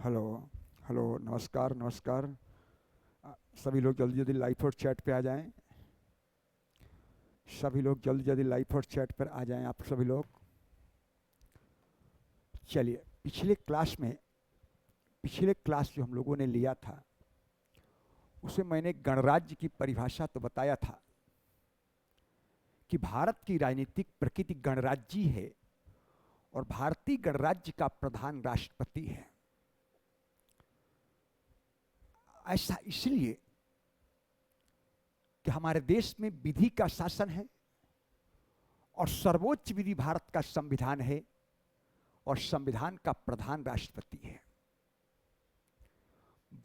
Hello. Hello, नमस्कार नमस्कार। सभी लोग जल्दी जल्दी लाइव और चैट पे आ जाएं। सभी लोग जल्दी जल्दी लाइव और चैट पर आ जाएं आप सभी लोग। चलिए, पिछले क्लास जो हम लोगों ने लिया था उसमें मैंने गणराज्य की परिभाषा तो बताया था कि भारत की राजनीतिक प्रकृति गणराज्य है और भारतीय गणराज्य का प्रधान राष्ट्रपति है। ऐसा इसलिए कि हमारे देश में विधि का शासन है और सर्वोच्च विधि भारत का संविधान है और संविधान का प्रधान राष्ट्रपति है।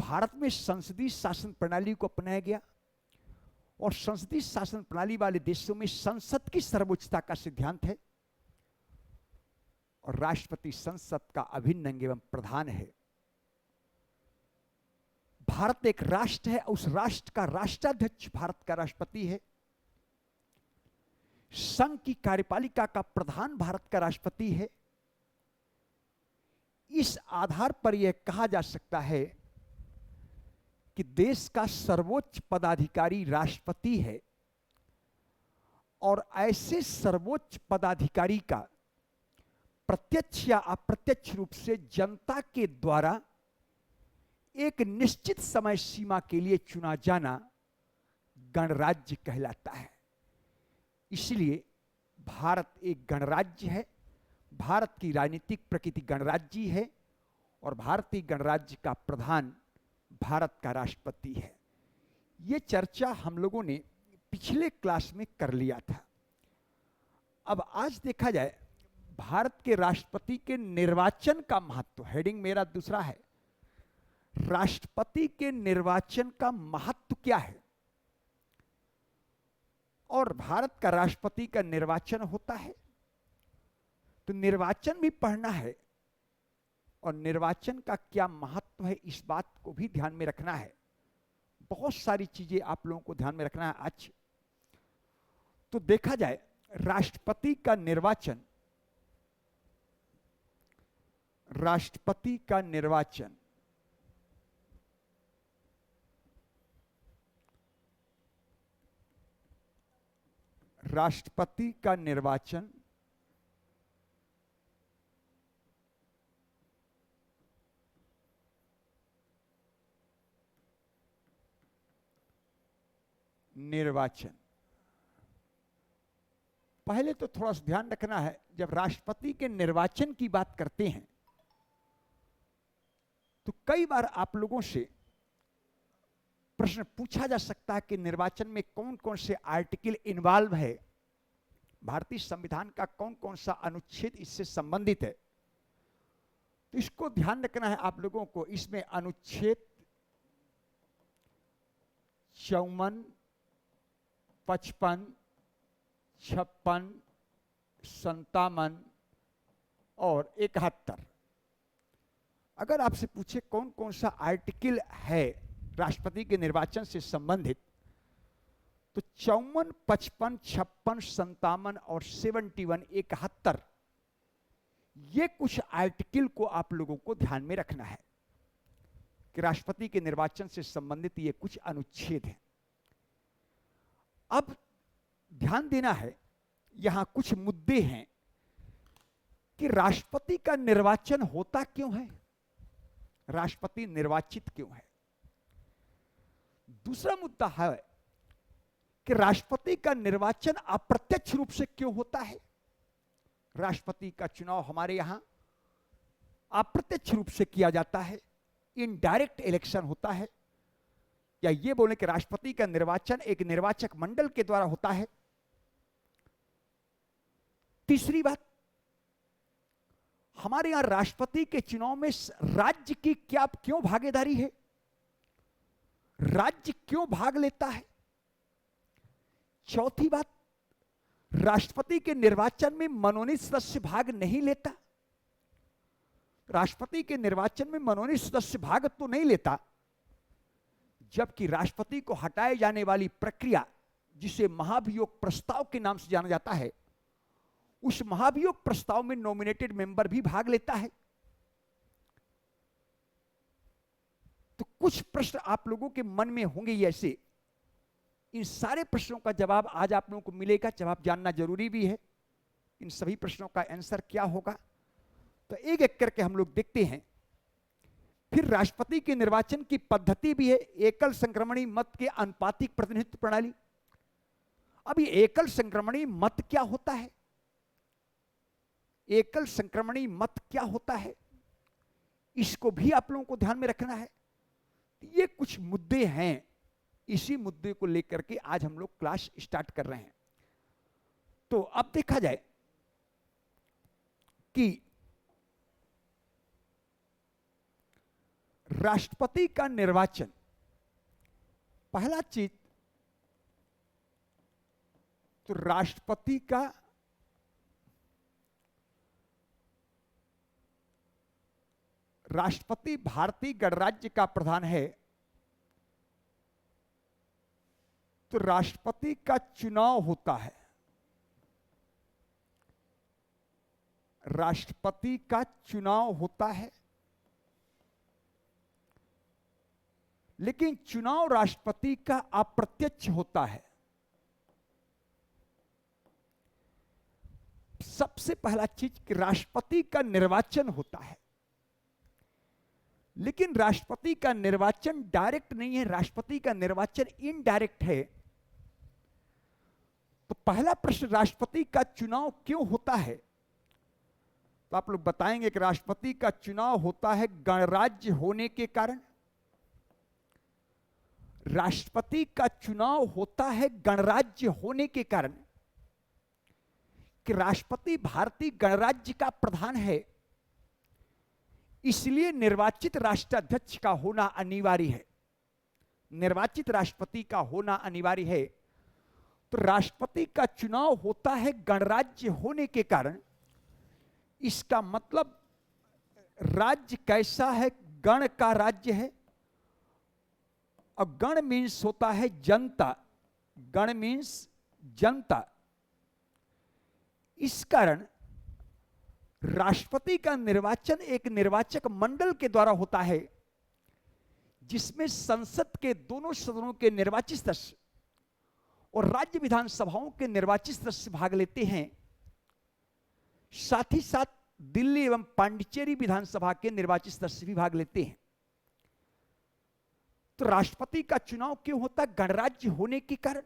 भारत में संसदीय शासन प्रणाली को अपनाया गया और संसदीय शासन प्रणाली वाले देशों में संसद की सर्वोच्चता का सिद्धांत है और राष्ट्रपति संसद का अभिन्न अंग एवं प्रधान है। भारत एक राष्ट्र है, उस राष्ट्र का राष्ट्राध्यक्ष भारत का राष्ट्रपति है। संघ की कार्यपालिका का प्रधान भारत का राष्ट्रपति है। इस आधार पर यह कहा जा सकता है कि देश का सर्वोच्च पदाधिकारी राष्ट्रपति है और ऐसे सर्वोच्च पदाधिकारी का प्रत्यक्ष या अप्रत्यक्ष रूप से जनता के द्वारा एक निश्चित समय सीमा के लिए चुना जाना गणराज्य कहलाता है। इसलिए भारत एक गणराज्य है। भारत की राजनीतिक प्रकृति गणराज्य है और भारतीय गणराज्य का प्रधान भारत का राष्ट्रपति है। यह चर्चा हम लोगों ने पिछले क्लास में कर लिया था। अब आज देखा जाए भारत के राष्ट्रपति के निर्वाचन का महत्व। हेडिंग मेरा दूसरा है, राष्ट्रपति के निर्वाचन का महत्व क्या है। और भारत का राष्ट्रपति का निर्वाचन होता है तो निर्वाचन भी पढ़ना है और निर्वाचन का क्या महत्व है इस बात को भी ध्यान में रखना है। बहुत सारी चीजें आप लोगों को ध्यान में रखना है आज। तो देखा जाए राष्ट्रपति का निर्वाचन, राष्ट्रपति का निर्वाचन राष्ट्रपति का निर्वाचन पहले तो थोड़ा सा ध्यान रखना है, जब राष्ट्रपति के निर्वाचन की बात करते हैं तो कई बार आप लोगों से प्रश्न पूछा जा सकता है कि निर्वाचन में कौन कौन से आर्टिकल इन्वॉल्व है, भारतीय संविधान का कौन कौन सा अनुच्छेद इससे संबंधित है। तो इसको ध्यान रखना है आप लोगों को। इसमें अनुच्छेद 54, 55, 56, 57 और 71। अगर आपसे पूछे कौन कौन सा आर्टिकल है राष्ट्रपति के निर्वाचन से संबंधित, तो 54, 55, 56, 57 और 71, 71 ये कुछ आर्टिकल को आप लोगों को ध्यान में रखना है कि राष्ट्रपति के निर्वाचन से संबंधित ये कुछ अनुच्छेद हैं। अब ध्यान देना है, यहां कुछ मुद्दे हैं कि राष्ट्रपति का निर्वाचन होता क्यों है, राष्ट्रपति निर्वाचित क्यों है। दूसरा मुद्दा है कि राष्ट्रपति का निर्वाचन अप्रत्यक्ष रूप से क्यों होता है। राष्ट्रपति का चुनाव हमारे यहां अप्रत्यक्ष रूप से किया जाता है, इनडायरेक्ट इलेक्शन होता है, या यह बोले कि राष्ट्रपति का निर्वाचन एक निर्वाचक मंडल के द्वारा होता है। तीसरी बात, हमारे यहां राष्ट्रपति के चुनाव में राज्य की क्यों भागीदारी है, राज्य क्यों भाग लेता है। चौथी बात, राष्ट्रपति के निर्वाचन में मनोनीत सदस्य भाग नहीं लेता। राष्ट्रपति के निर्वाचन में मनोनीत सदस्य भाग तो नहीं लेता, जबकि राष्ट्रपति को हटाए जाने वाली प्रक्रिया जिसे महाभियोग प्रस्ताव के नाम से जाना जाता है, उस महाभियोग प्रस्ताव में नॉमिनेटेड मेंबर भी भाग लेता है। कुछ प्रश्न आप लोगों के मन में होंगे ऐसे, इन सारे प्रश्नों का जवाब आज आप लोगों को मिलेगा। जवाब जानना जरूरी भी है। इन सभी प्रश्नों का आंसर क्या होगा, तो एक एक करके हम लोग देखते हैं। फिर राष्ट्रपति के निर्वाचन की पद्धति भी है, एकल संक्रमणी मत के आनुपातिक प्रतिनिधित्व प्रणाली। अब ये एकल संक्रमणी मत क्या होता है, एकल संक्रमणी मत क्या होता है, इसको भी आप लोगों को ध्यान में रखना है। ये कुछ मुद्दे हैं, इसी मुद्दे को लेकर के आज हम लोग क्लास स्टार्ट कर रहे हैं। तो अब देखा जाए कि राष्ट्रपति का निर्वाचन, पहला चीज तो राष्ट्रपति का राष्ट्रपति भारतीय गणराज्य का प्रधान है, तो राष्ट्रपति का चुनाव होता है। राष्ट्रपति का चुनाव होता है, लेकिन चुनाव राष्ट्रपति का अप्रत्यक्ष होता है। सबसे पहला चीज कि राष्ट्रपति का निर्वाचन होता है, लेकिन राष्ट्रपति का निर्वाचन डायरेक्ट नहीं है, राष्ट्रपति का निर्वाचन इनडायरेक्ट है। तो पहला प्रश्न, राष्ट्रपति का चुनाव क्यों होता है, तो आप लोग बताएंगे कि राष्ट्रपति का चुनाव होता है गणराज्य होने के कारण। राष्ट्रपति का चुनाव होता है गणराज्य होने के कारण कि राष्ट्रपति भारतीय गणराज्य का प्रधान है, इसलिए निर्वाचित राष्ट्राध्यक्ष का होना अनिवार्य है। निर्वाचित राष्ट्रपति का होना अनिवार्य है। तो राष्ट्रपति का चुनाव होता है गणराज्य होने के कारण। इसका मतलब राज्य कैसा है, गण का राज्य है, और गण मीन्स होता है जनता, गण मीन्स जनता। इस कारण राष्ट्रपति का निर्वाचन एक निर्वाचक मंडल के द्वारा होता है, जिसमें संसद के दोनों सदनों के निर्वाचित सदस्य और राज्य विधानसभाओं के निर्वाचित सदस्य भाग लेते हैं। साथ ही साथ दिल्ली एवं पांडिचेरी विधानसभा के निर्वाचित सदस्य भी भाग लेते हैं। तो राष्ट्रपति का चुनाव क्यों होता है, गणराज्य होने के कारण।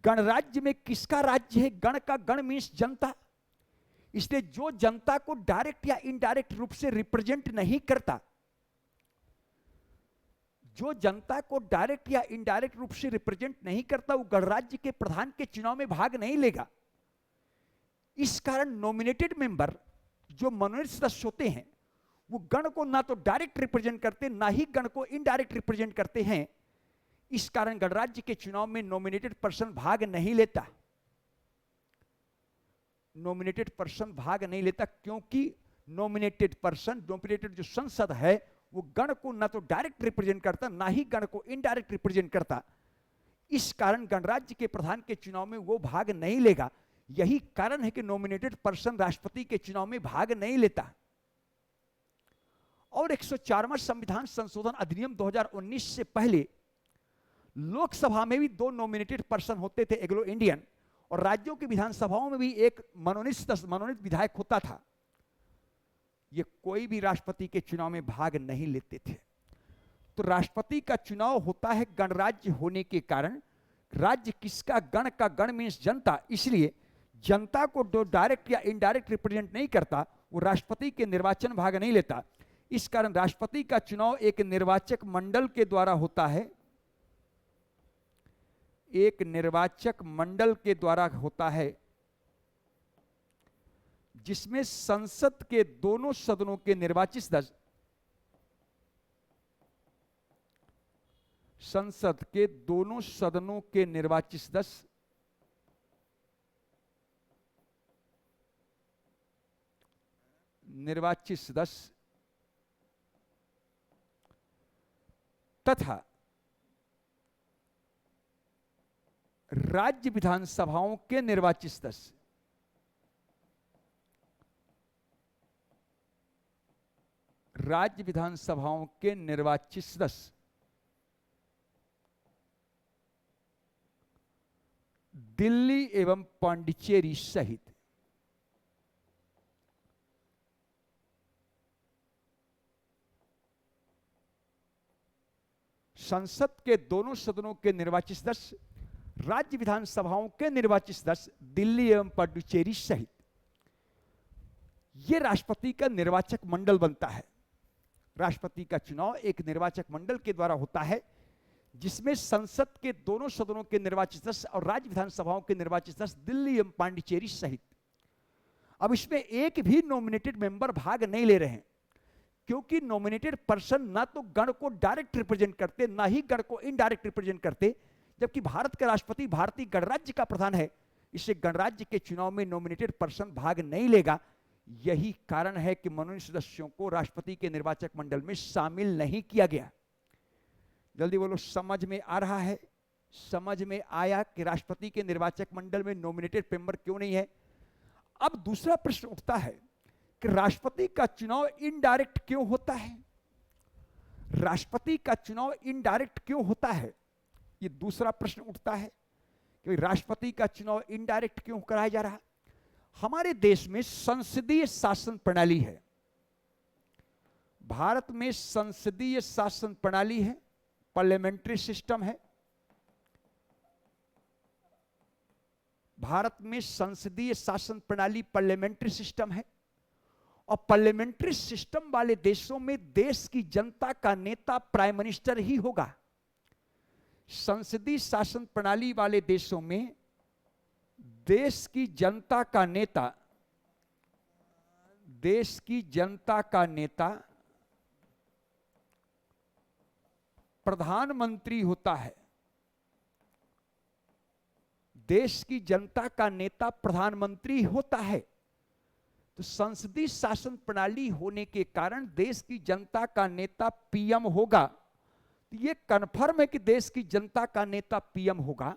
गणराज्य में किसका राज्य है, गण का, गण मीन्स जनता। इसलिए जो जनता को डायरेक्ट या इनडायरेक्ट रूप से रिप्रेजेंट नहीं करता, जो जनता को डायरेक्ट या इनडायरेक्ट रूप से रिप्रेजेंट नहीं करता, वो गणराज्य के प्रधान के चुनाव में भाग नहीं लेगा। इस कारण नॉमिनेटेड मेंबर, जो मनोनीत सदस्य होते हैं, वो गण को ना तो डायरेक्ट रिप्रेजेंट करते, ना ही गण को इनडायरेक्ट रिप्रेजेंट करते हैं। इस कारण गणराज्य के चुनाव में नॉमिनेटेड पर्सन भाग नहीं लेता। नॉमिनेटेड पर्सन भाग नहीं लेता क्योंकि नॉमिनेटेड पर्सन, नॉमिनेटेड जो संसद है, वो गण को ना तो डायरेक्ट रिप्रेजेंट करता, ना ही गण को इनडायरेक्ट रिप्रेजेंट करता। इस कारण गणराज्य के प्रधान के चुनाव में वो भाग नहीं लेगा। यही कारण है कि नॉमिनेटेड पर्सन राष्ट्रपति के चुनाव में भाग नहीं लेता। और 104वां संविधान संशोधन अधिनियम 2019 से पहले लोकसभा में भी 2 नॉमिनेटेड पर्सन होते थे, एंग्लो इंडियन, और राज्यों की विधानसभाओं में भी एक मनोनीत विधायक होता था। ये कोई भी राष्ट्रपति के चुनाव में भाग नहीं लेते थे। तो राष्ट्रपति का चुनाव होता है गणराज्य होने के कारण। राज्य किसका, गण का, गण मीन्स जनता। इसलिए जनता को जो डायरेक्ट या इनडायरेक्ट रिप्रेजेंट नहीं करता, वो राष्ट्रपति के निर्वाचन भाग नहीं लेता। इस कारण राष्ट्रपति का चुनाव एक निर्वाचक मंडल के द्वारा होता है, एक निर्वाचक मंडल के द्वारा होता है, जिसमें संसद के दोनों सदनों के निर्वाचित सदस्य, संसद के दोनों सदनों के निर्वाचित सदस्य तथा राज्य विधानसभाओं के निर्वाचित सदस्य, राज्य विधानसभाओं के निर्वाचित सदस्य दिल्ली एवं पांडिचेरी सहित संसद के दोनों सदनों के निर्वाचित सदस्य, राज्य विधानसभाओं के निर्वाचित सदस्य दिल्ली एवं पांडिचेरी सहित, यह राष्ट्रपति का निर्वाचक मंडल बनता है। राष्ट्रपति का चुनाव एक निर्वाचक मंडल के द्वारा होता है, जिसमें संसद के दोनों सदनों के निर्वाचित सदस्य और राज्य विधानसभाओं के निर्वाचित सदस्य दिल्ली एवं पांडिचेरी सहित। अब इसमें एक भी नॉमिनेटेड मेंबर भाग नहीं ले रहे हैं, क्योंकि नॉमिनेटेड पर्सन ना तो गण को डायरेक्ट रिप्रेजेंट करते, ना ही गण को इनडायरेक्ट रिप्रेजेंट करते। जबकि भारत का राष्ट्रपति भारतीय गणराज्य का प्रधान है, इससे गणराज्य के चुनाव में नॉमिनेटेड पर्सन भाग नहीं लेगा। यही कारण है कि मनोनीत सदस्यों को राष्ट्रपति के निर्वाचक मंडल में शामिल नहीं किया गया। जल्दी बोलो, समझ में आ रहा है? समझ में आया कि राष्ट्रपति के निर्वाचक मंडल में नॉमिनेटेड मेंबर क्यों नहीं है? अब दूसरा प्रश्न उठता है कि राष्ट्रपति का चुनाव इनडायरेक्ट क्यों होता है? राष्ट्रपति का चुनाव इनडायरेक्ट क्यों होता है, ये दूसरा प्रश्न उठता है कि राष्ट्रपति का चुनाव इनडायरेक्ट क्यों कराया जा रहा है। हमारे देश में संसदीय शासन प्रणाली है। भारत में संसदीय शासन प्रणाली है, पार्लियामेंट्री सिस्टम है। भारत में संसदीय शासन प्रणाली पार्लियामेंट्री सिस्टम है, और पार्लियामेंट्री सिस्टम वाले देशों में देश की जनता का नेता प्राइम मिनिस्टर ही होगा। संसदीय शासन प्रणाली वाले देशों में देश की जनता का नेता, देश की जनता का नेता प्रधानमंत्री होता है। देश की जनता का नेता प्रधानमंत्री होता है। तो संसदीय शासन प्रणाली होने के कारण देश की जनता का नेता पीएम होगा। तो यह कन्फर्म है कि देश की जनता का नेता पीएम होगा।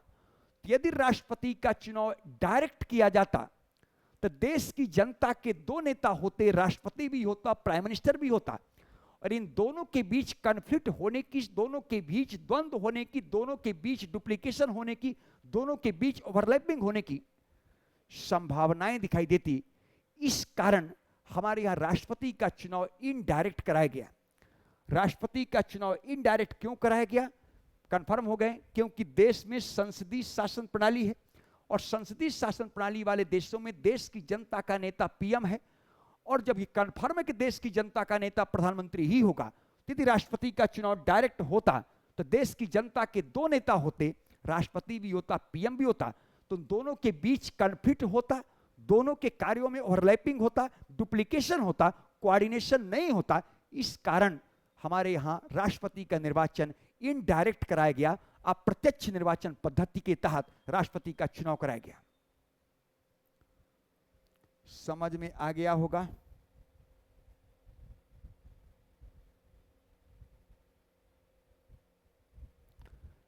यदि राष्ट्रपति का चुनाव डायरेक्ट किया जाता तो देश की जनता के दो नेता होते, राष्ट्रपति भी होता, प्राइम मिनिस्टर भी होता, और इन दोनों के बीच कन्फ्लिक्ट होने की, दोनों के बीच द्वंद्व होने की, दोनों के बीच डुप्लीकेशन होने की, दोनों के बीच ओवरलैपिंग होने की संभावनाएं दिखाई देती। इस कारण हमारे यहां राष्ट्रपति का चुनाव इनडायरेक्ट कराया गया। राष्ट्रपति का चुनाव इनडायरेक्ट क्यों कराया गया? कंफर्म हो गए, क्योंकि देश में संसदीय शासन प्रणाली है, और संसदीय शासन प्रणाली वाले देशों में देश की जनता का नेता पीएम है। और जब ये कंफर्म है कि देश की जनता का नेता प्रधानमंत्री ही होगा, यदि राष्ट्रपति का चुनाव डायरेक्ट होता तो देश की जनता के दो नेता होते, राष्ट्रपति भी होता, पीएम भी होता, तो दोनों के बीच कन्फ्लिक्ट होता, दोनों के कार्यों में ओवरलैपिंग होता, डुप्लीकेशन होता, कोऑर्डिनेशन नहीं होता। इस कारण हमारे यहां राष्ट्रपति का निर्वाचन इनडायरेक्ट कराया गया। अप्रत्यक्ष निर्वाचन पद्धति के तहत राष्ट्रपति का चुनाव कराया गया। समझ में आ गया होगा?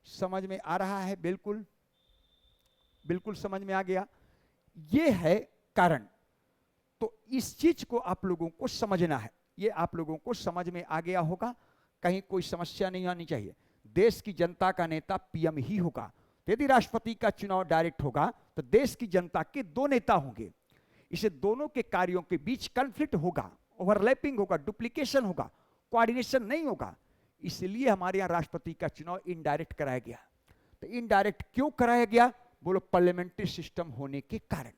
समझ में आ रहा है? बिल्कुल बिल्कुल समझ में आ गया। यह है कारण। तो इस चीज को आप लोगों को समझना है। यह आप लोगों को समझ में आ गया होगा, कहीं कोई समस्या नहीं आनी चाहिए। देश की जनता का नेता पीएम ही होगा। यदि राष्ट्रपति का चुनाव डायरेक्ट होगा तो देश की जनता के दो नेता होंगे, इसे दोनों के कार्यों के बीच कॉन्फ्लिक्ट होगा, ओवरलैपिंग होगा, डुप्लीकेशन होगा, कोऑर्डिनेशन नहीं होगा। इसलिए हमारे यहां राष्ट्रपति का चुनाव इनडायरेक्ट कराया गया। तो इनडायरेक्ट क्यों कराया गया? बोलो पार्लियामेंट्री सिस्टम होने के कारण।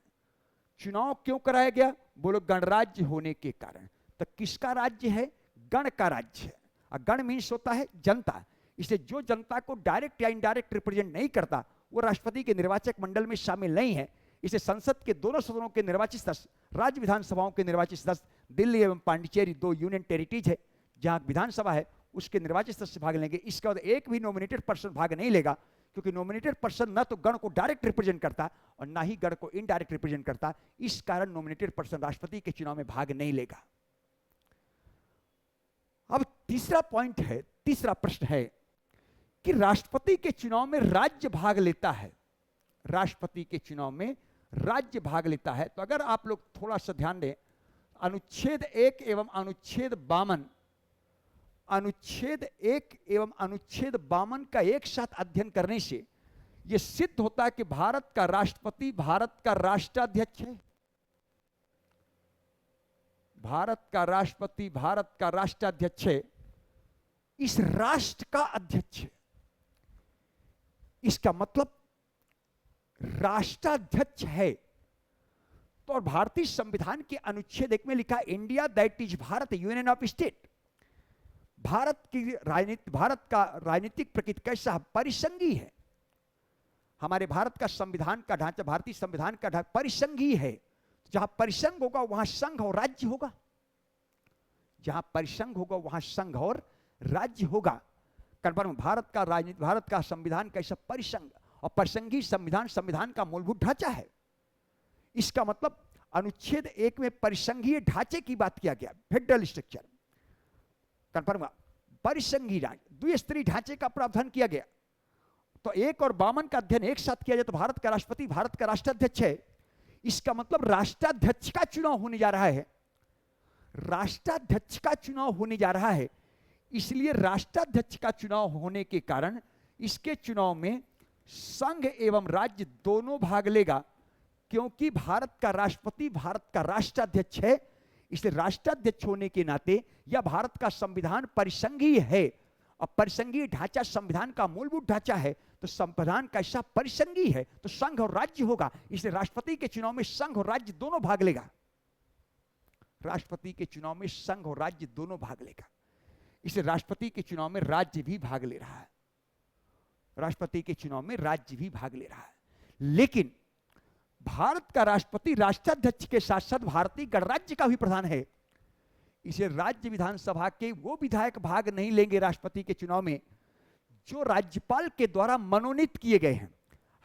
चुनाव क्यों कराया गया? बोलो गणराज्य होने के कारण। तो किसका राज्य है? गण का राज्य है। और गण मीन्स होता है जनता। इसलिए जो जनता को डायरेक्ट या इनडायरेक्ट रिप्रेजेंट नहीं करता वो राष्ट्रपति के निर्वाचक मंडल में शामिल नहीं है। इसे संसद के दोनों सदनों के निर्वाचित सदस्य, राज्य विधानसभाओं के निर्वाचित सदस्य, दिल्ली एवं पांडिचेरी दो यूनियन टेरिटरीज है जहां विधानसभा है, उसके निर्वाचित सदस्य भाग लेंगे। इसके बाद एक भी नॉमिनेटेड पर्सन भाग नहीं लेगा, क्योंकि नॉमिनेटेड पर्सन न तो गण को डायरेक्ट रिप्रेजेंट करता और ना ही गण को इनडायरेक्ट रिप्रेजेंट करता। इस कारण नॉमिनेटेड पर्सन राष्ट्रपति के चुनाव में भाग नहीं लेगा। अब तीसरा पॉइंट है, तीसरा प्रश्न है कि राष्ट्रपति के चुनाव में राज्य भाग लेता है। राष्ट्रपति के चुनाव में राज्य भाग लेता है। तो अगर आप लोग थोड़ा सा ध्यान दें, अनुच्छेद 1 एवं अनुच्छेद 52 अनुच्छेद 1 एवं अनुच्छेद 52 का एक साथ अध्ययन करने से यह सिद्ध होता है कि भारत का राष्ट्रपति भारत का राष्ट्राध्यक्ष है। भारत का राष्ट्रपति भारत का राष्ट्राध्यक्ष है, इस राष्ट्र का अध्यक्ष है। इसका मतलब राष्ट्राध्यक्ष है। तो और भारतीय संविधान के अनुच्छेद 1 में लिखा India that is Bharat union of state. Bharat का राजनीतिक प्रकृति कैसा है? परिसंघी है। हमारे भारत का संविधान का ढांचा, भारतीय संविधान का ढांचा परिसंघी है। जहां परिसंघ होगा वहां संघ और राज्य होगा। जहां परिसंघ होगा वहां संघ और राज्य होगा। कन्फर्म। भारत का राजनीति, भारत का संविधान कैसा? परिसंघ। और परिसंघी संविधान संविधान का मूलभूत ढांचा है। इसका मतलब अनुच्छेद 1 में परिसंघीय ढांचे की बात किया गया, फेडरल स्ट्रक्चर। कन्फर्म। परिसंघी द्विस्तरीय ढांचे का प्रावधान किया गया। तो 1 और 52 का अध्ययन एक साथ किया जाए तो भारत का राष्ट्रपति भारत का राष्ट्राध्यक्ष है। इसका मतलब राष्ट्राध्यक्ष का चुनाव होने जा रहा है। राष्ट्राध्यक्ष का चुनाव होने जा रहा है। इसलिए राष्ट्राध्यक्ष का चुनाव होने के कारण इसके चुनाव में संघ एवं राज्य दोनों भाग लेगा। क्योंकि भारत का राष्ट्रपति भारत का राष्ट्राध्यक्ष है, इसलिए राष्ट्राध्यक्ष होने के नाते या भारत का संविधान परिसंघीय है और परिसंघीय ढांचा संविधान का मूलभूत ढांचा है, तो संविधान कैसा? परिसंघीय है, तो संघ और राज्य होगा। इसलिए राष्ट्रपति के चुनाव में संघ और राज्य दोनों भाग लेगा। राष्ट्रपति के चुनाव में संघ और राज्य दोनों भाग लेगा। इसलिए राष्ट्रपति के चुनाव में राज्य भी भाग ले रहा है। राष्ट्रपति के चुनाव में राज्य भी भाग ले रहा है। लेकिन भारत का राष्ट्रपति राष्ट्राध्यक्ष के साथ साथ भारतीय गणराज्य का भी प्रधान है। इसे राज्य विधानसभा के वो विधायक भाग नहीं लेंगे राष्ट्रपति के चुनाव में जो राज्यपाल के द्वारा मनोनीत किए गए हैं।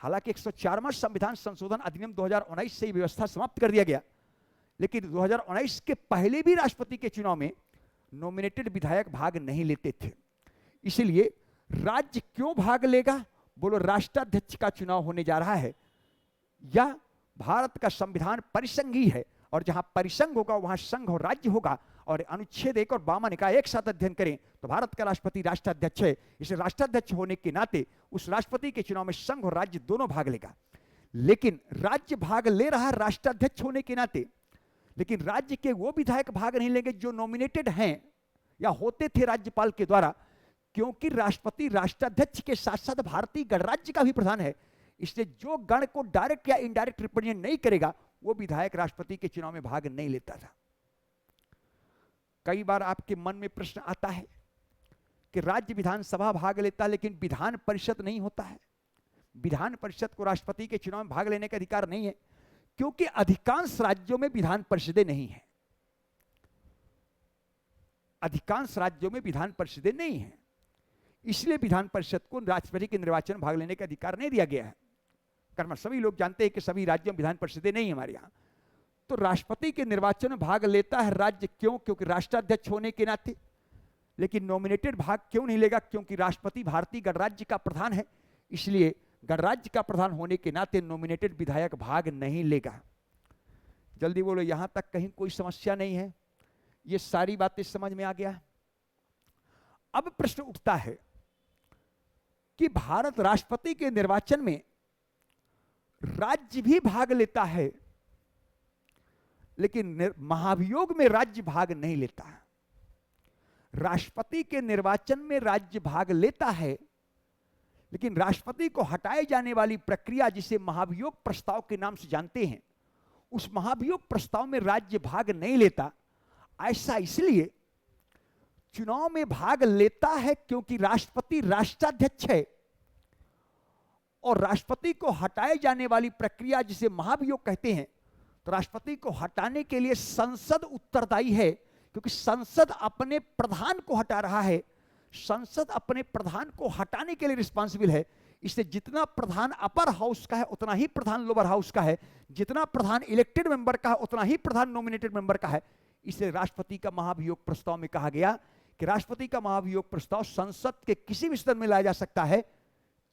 हालांकि 104वां संविधान संशोधन अधिनियम 2019 से व्यवस्था समाप्त कर दिया गया, लेकिन 2019 के पहले भी राष्ट्रपति के चुनाव में नॉमिनेटेड विधायक भाग नहीं लेते थे। इसलिए राज्य क्यों भाग लेगा? बोलो, राष्ट्राध्यक्ष का चुनाव होने जा रहा है या भारत का संविधान परिसंघीय है और जहां परिसंघ होगा वहां संघ और राज्य होगा। और अनुच्छेद 1 और 52 का एक साथ अध्ययन करें तो भारत का राष्ट्रपति राष्ट्राध्यक्ष है। इसे राष्ट्राध्यक्ष होने के नाते उस राष्ट्रपति के चुनाव में संघ और राज्य दोनों भाग लेगा। लेकिन राज्य भाग ले रहा है राष्ट्राध्यक्ष होने के नाते, लेकिन राज्य के वो विधायक भाग नहीं लेंगे जो नॉमिनेटेड हैं या होते थे राज्यपाल के द्वारा, क्योंकि राष्ट्रपति राष्ट्राध्यक्ष के साथ साथ भारतीय गणराज्य का भी प्रधान है। इसलिए जो गण को डायरेक्ट या इनडायरेक्ट रिप्रेजेंट नहीं करेगा वो विधायक राष्ट्रपति के चुनाव में भाग नहीं लेता था। कई बार आपके मन में प्रश्न आता है कि राज्य विधानसभा भाग लेता है लेकिन विधान परिषद नहीं होता है। विधान परिषद को राष्ट्रपति के चुनाव में भाग लेने का अधिकार नहीं है, क्योंकि अधिकांश राज्यों में विधान परिषदें नहीं है। अधिकांश राज्यों में विधान परिषदें नहीं है, इसलिए विधान परिषद को राष्ट्रपति के निर्वाचन में भाग लेने का अधिकार नहीं दिया गया है। कर्म सभी लोग जानते हैं कि सभी राज्यों में विधान परिषदें नहीं है हमारे यहाँ। तो राष्ट्रपति के निर्वाचन में भाग लेता है राज्य, क्यों? क्योंकि राष्ट्राध्यक्ष होने के नाते। लेकिन नॉमिनेटेड भाग क्यों नहीं लेगा? क्योंकि राष्ट्रपति भारतीय गणराज्य का प्रधान है, इसलिए गणराज्य का प्रधान होने के नाते नॉमिनेटेड विधायक भाग नहीं लेगा। जल्दी बोलो, यहां तक कहीं कोई समस्या नहीं है? ये सारी बातें समझ में आ गया। अब प्रश्न उठता है कि भारत राष्ट्रपति के निर्वाचन में राज्य भी भाग लेता है, लेकिन महाभियोग में राज्य भाग नहीं लेता। राष्ट्रपति के निर्वाचन में राज्य भाग लेता है, लेकिन राष्ट्रपति को हटाए जाने वाली प्रक्रिया जिसे महाभियोग प्रस्ताव के नाम से जानते हैं, उस महाभियोग प्रस्ताव में राज्य भाग नहीं लेता। ऐसा इसलिए चुनाव में भाग लेता है क्योंकि राष्ट्रपति राष्ट्राध्यक्ष है और राष्ट्रपति को हटाए जाने वाली प्रक्रिया जिसे महाभियोग कहते हैं, तो राष्ट्रपति को हटाने के लिए संसद उत्तरदायी है, क्योंकि संसद अपने प्रधान को हटा रहा है। संसद अपने प्रधान को हटाने के लिए रिस्पांसिबल है। इससे जितना प्रधान अपर हाउस का है उतना ही प्रधान लोअर हाउस का है, जितना प्रधान इलेक्टेड मेंबर का है उतना ही प्रधान नॉमिनेटेड मेंबर का है। इसलिए राष्ट्रपति का महाभियोग प्रस्ताव में कहा गया कि राष्ट्रपति का महाभियोग प्रस्ताव संसद के किसी भी सदन में लाया जा सकता है,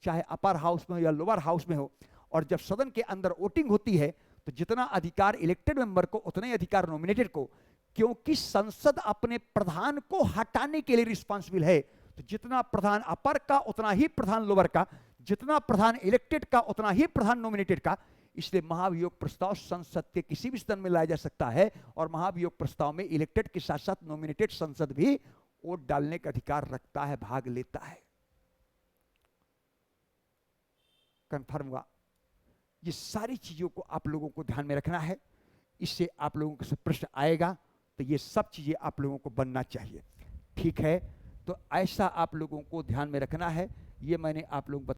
चाहे अपर हाउस में हो या लोअर हाउस में हो। और जब सदन के अंदर वोटिंग होती है तो जितना अधिकार इलेक्टेड मेंबर को उतना ही अधिकार नॉमिनेटेड को। क्योंकि संसद अपने प्रधान को हटाने के लिए रिस्पॉन्सिबल है। तो जितना प्रधान अपर का उतना ही प्रधान लोअर का, जितना प्रधान इलेक्टेड का उतना ही प्रधान नॉमिनेटेड का। इसलिए महाभियोग प्रस्ताव संसद के किसी भी सदन में लाया जा सकता है, और महाभियोग प्रस्ताव में इलेक्टेड के साथ साथ नॉमिनेटेड संसद भी वोट डालने का अधिकार रखता है, भाग लेता है। कंफर्म हुआ? ये सारी चीजों को आप लोगों को ध्यान में रखना है। इससे आप लोगों को प्रश्न आएगा तो ये सब चीजें आप लोगों को बनना चाहिए। ठीक है, तो ऐसा आप लोगों को ध्यान में रखना है। ये मैंने आप लोगों को